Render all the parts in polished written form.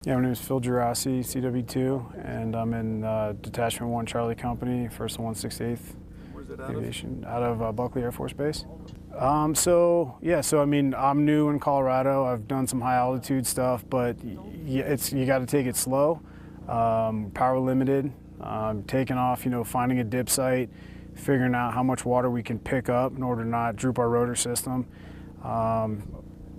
Yeah, my name is Phil Geraci, CW2, and I'm in Detachment 1 Charlie Company, 1st and 168th Where's it out Aviation, out of Buckley Air Force Base. So I mean, I'm new in Colorado. I've done some high altitude stuff, but you got to take it slow, power limited, taking off, finding a dip site, figuring out how much water we can pick up in order to not droop our rotor system.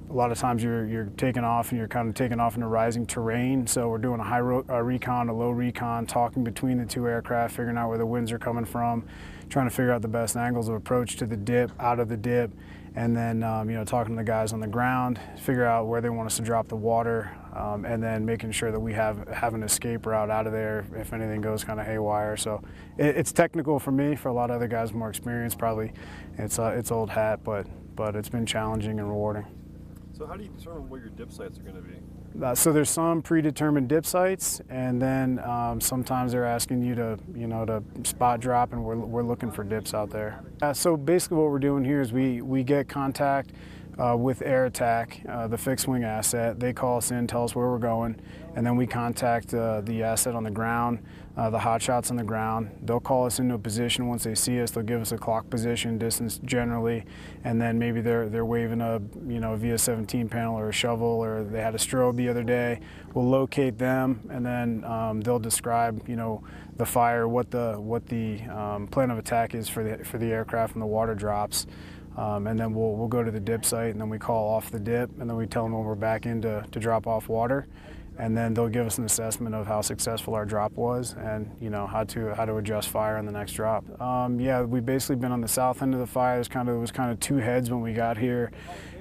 A lot of times you're taking off and you're kind of taking off into rising terrain. So we're doing a high recon, a low recon, talking between the two aircraft, figuring out where the winds are coming from, trying to figure out the best angles of approach to the dip, out of the dip, and then talking to the guys on the ground, figure out where they want us to drop the water, and then making sure that we have an escape route out of there if anything goes kind of haywire. So it's technical for me. For a lot of other guys more experienced, probably it's old hat, but it's been challenging and rewarding. So how do you determine where your dip sites are going to be? So there's some predetermined dip sites, and then sometimes they're asking you to, to spot drop, and we're looking for dips out there. So basically what we're doing here is we get contact with Air Attack, the fixed wing asset. They call us in, tell us where we're going, and then we contact the asset on the ground, the hot shots on the ground. They'll call us into a position. Once they see us, they'll give us a clock position, distance generally, and then maybe they're waving a VS-17 panel or a shovel, or they had a strobe the other day. We'll locate them, and then they'll describe the fire, what the plan of attack is for the aircraft when the water drops. And then we'll go to the dip site, and then we call off the dip, and then we tell them when we're back in to drop off water, and then they'll give us an assessment of how successful our drop was, and how to adjust fire on the next drop. Yeah, we've basically been on the south end of the fire. It was kind of two heads when we got here,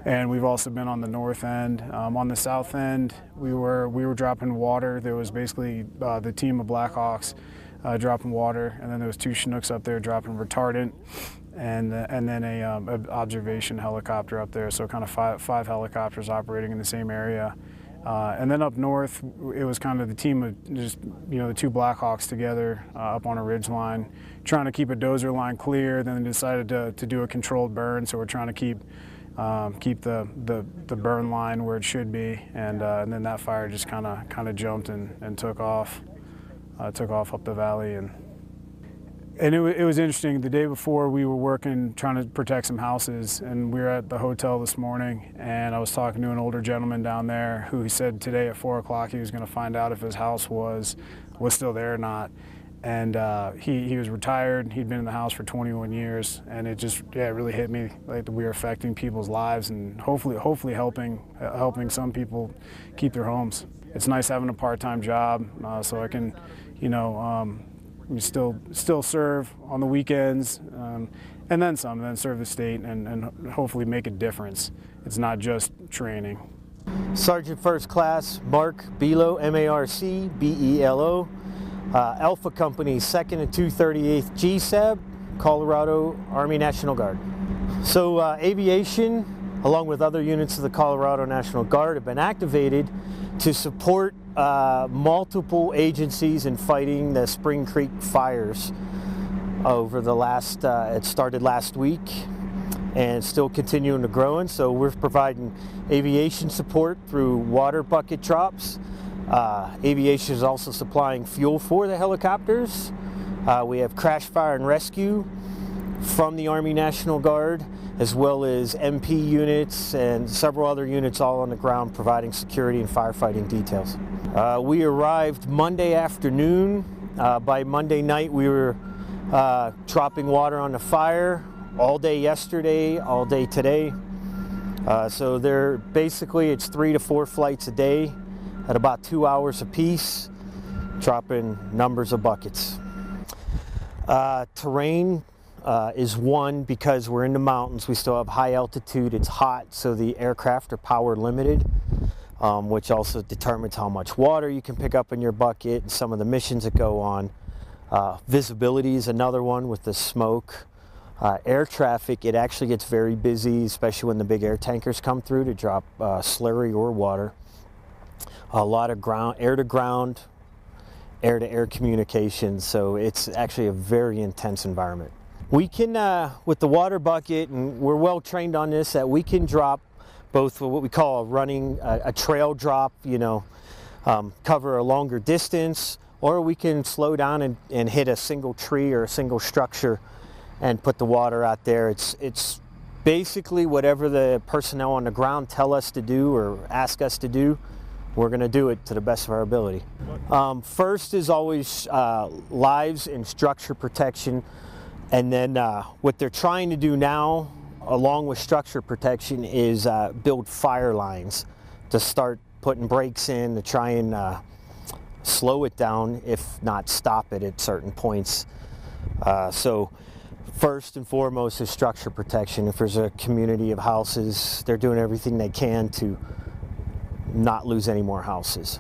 and we've also been on the north end. On the south end, we were dropping water. There was basically the team of Blackhawks dropping water, and then there was two Chinooks up there dropping retardant. And then a observation helicopter up there, so kind of five helicopters operating in the same area. And then up north, it was kind of the team of just the two Blackhawks together up on a ridge line, trying to keep a dozer line clear. Then they decided to do a controlled burn, so we're trying to keep the burn line where it should be. And then that fire just kind of jumped and took off up the valley. And it was interesting. The day before, we were working, trying to protect some houses, and we were at the hotel this morning, and I was talking to an older gentleman down there who said today at 4 o'clock he was going to find out if his house was still there or not. And he was retired. He'd been in the house for 21 years, and it just it really hit me like we were affecting people's lives, and hopefully helping some people keep their homes. It's nice having a part-time job, so I can we still serve on the weekends, and then some, and then serve the state and hopefully make a difference. It's not just training. Sergeant First Class Marc Belo, M-A-R-C B-E-L-O, Alpha Company 2nd and 238th GSAB, Colorado Army National Guard. So aviation, along with other units of the Colorado National Guard, have been activated to support multiple agencies in fighting the Spring Creek fires over the last, it started last week and still continuing to grow. And so we're providing aviation support through water bucket drops. Aviation is also supplying fuel for the helicopters. We have crash fire and rescue from the Army National Guard, as well as MP units and several other units all on the ground providing security and firefighting details. We arrived Monday afternoon. By Monday night we were dropping water on the fire all day yesterday, all day today. So it's 3 to 4 flights a day at about 2 hours apiece, dropping numbers of buckets. Terrain is one, because we're in the mountains. We still have high altitude, it's hot, so the aircraft are power limited, which also determines how much water you can pick up in your bucket and some of the missions that go on. Visibility is another one with the smoke. Air traffic, it actually gets very busy, especially when the big air tankers come through to drop slurry or water. A lot of air-to-ground, air-to-air communication, so it's actually a very intense environment. We can, with the water bucket, and we're well trained on this, that we can drop both what we call a trail drop, cover a longer distance, or we can slow down and hit a single tree or a single structure and put the water out there. It's basically whatever the personnel on the ground tell us to do or ask us to do, we're going to do it to the best of our ability. First is always lives and structure protection, and then what they're trying to do now, along with structure protection, is build fire lines to start putting brakes in to try and slow it down, if not stop it at certain points. So first and foremost is structure protection. If there's a community of houses, they're doing everything they can to not lose any more houses.